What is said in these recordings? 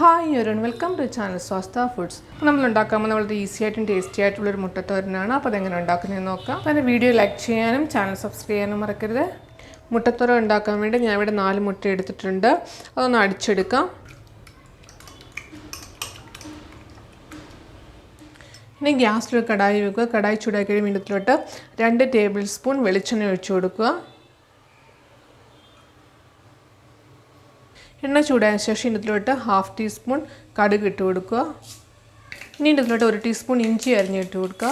Hi everyone, welcome to channel Swastha foods. നമ്മൾ ഉണ്ടാക്കാൻ വളരെ ഈസി ആയിട്ടും ടേസ്റ്റി ആയിട്ടുള്ളൊരു മുട്ടത്തോരനാണ്. അപ്പോൾ അതെങ്ങനെ ഉണ്ടാക്കുന്നതെന്ന് നോക്കാം. അപ്പോൾ എൻ്റെ വീഡിയോ ലൈക്ക് ചെയ്യാനും ചാനൽ സബ്സ്ക്രൈബ് ചെയ്യാനും മറക്കരുത്. മുട്ടത്തോരൻ ഉണ്ടാക്കാൻ വേണ്ടി ഞാൻ ഇവിടെ 4 മുട്ട എടുത്തിട്ടുണ്ട്. അതൊന്ന് അടിച്ചെടുക്കാം. ഇനി ഗ്യാസിലൊരു കടായി വെക്കുക. കടായി ചൂടാക്കി കഴിയുമ്പോഴത്തിലോട്ട് 2 ടേബിൾ സ്പൂൺ വെളിച്ചെണ്ണ ഒഴിച്ചു കൊടുക്കുക. എണ്ണ ചൂടായ ശേഷം ഇതിലോട്ട് 1/2 ടീസ്പൂൺ കടുക് ഇട്ട് കൊടുക്കുക. ഇനി ഇതിലോട്ട് 1 ടീസ്പൂൺ ഇഞ്ചി അരിഞ്ഞിട്ട് കൊടുക്കുക.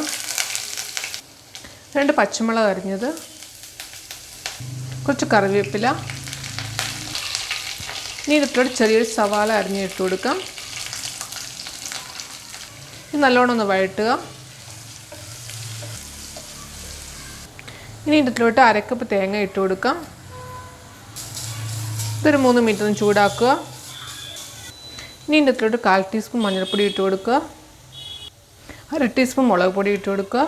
2 പച്ചമുളക് അരിഞ്ഞത്, കുറച്ച് കറിവേപ്പില. ഇനി ഇതിലോട്ട് ചെറിയൊരു സവാള അരിഞ്ഞിട്ട് കൊടുക്കാം. ഇത് നല്ലോണം ഒന്ന് വഴറ്റുക. ഇനി ഇതിലോട്ട് 1/2 കപ്പ് തേങ്ങ ഇട്ട് കൊടുക്കാം. ഇതൊരു 3 മിനിറ്റ് ഒന്ന് ചൂടാക്കുക. ഇനി ഇതിലോട്ട് 1/4 ടീസ്പൂൺ മഞ്ഞൾപ്പൊടി ഇട്ട് കൊടുക്കുക. 1/2 ടീസ്പൂൺ മുളക് പൊടി ഇട്ട് കൊടുക്കുക.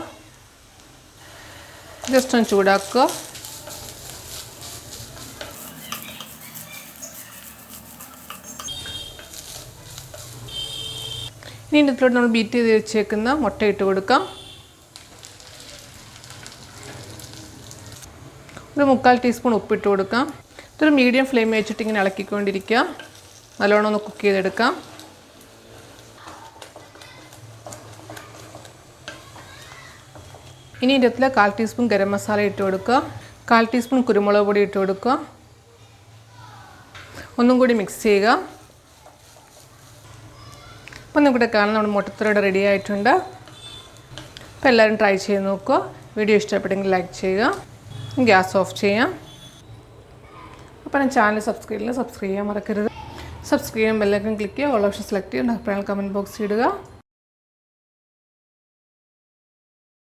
ജസ്റ്റ് ഒന്ന് ചൂടാക്കുക. ഇനി ഇതിലോട്ട് നമ്മൾ ബീറ്റ് ചെയ്ത് വെച്ചേക്കുന്ന മുട്ട ഇട്ട് കൊടുക്കാം. ഒരു 1/4 ടീസ്പൂൺ ഉപ്പിട്ട് കൊടുക്കാം. ഇതൊരു മീഡിയം ഫ്ലെയിം വെച്ചിട്ട് ഇങ്ങനെ ഇളക്കിക്കൊണ്ടിരിക്കുക. നല്ലോണം ഒന്ന് കുക്ക് ചെയ്തെടുക്കാം. ഇനി ഇതിൽ 1/4 ടീസ്പൂൺ ഗരം മസാല ഇട്ട് കൊടുക്കുക. 1/4 ടീസ്പൂൺ കുരുമുളക് പൊടി ഇട്ട് കൊടുക്കുക. ഒന്നും കൂടി മിക്സ് ചെയ്യുക. അപ്പം നിങ്ങളുടെ കാണാൻ നമ്മുടെ മുട്ടത്തോരൻ റെഡി ആയിട്ടുണ്ട്. അപ്പോൾ എല്ലാവരും ട്രൈ ചെയ്ത് നോക്കുക. വീഡിയോ ഇഷ്ടപ്പെട്ടെങ്കിൽ ലൈക്ക് ചെയ്യുക. ഗ്യാസ് ഓഫ് ചെയ്യാം. അപ്പോൾ ഞാൻ ചാനൽ സബ്സ്ക്രൈബ് ചെയ്യാൻ മറക്കരുത്. സബ്സ്ക്രൈബ് ചെയ്യാൻ ബെല്ലൈക്കൺ ക്ലിക്ക് ചെയ്യുക. ഓൾ ഓപ്ഷൻ സെലക്ട് ചെയ്യുക. അഭിപ്രായങ്ങൾ കമൻറ്റ് ബോക്സിൽ ഇടുക.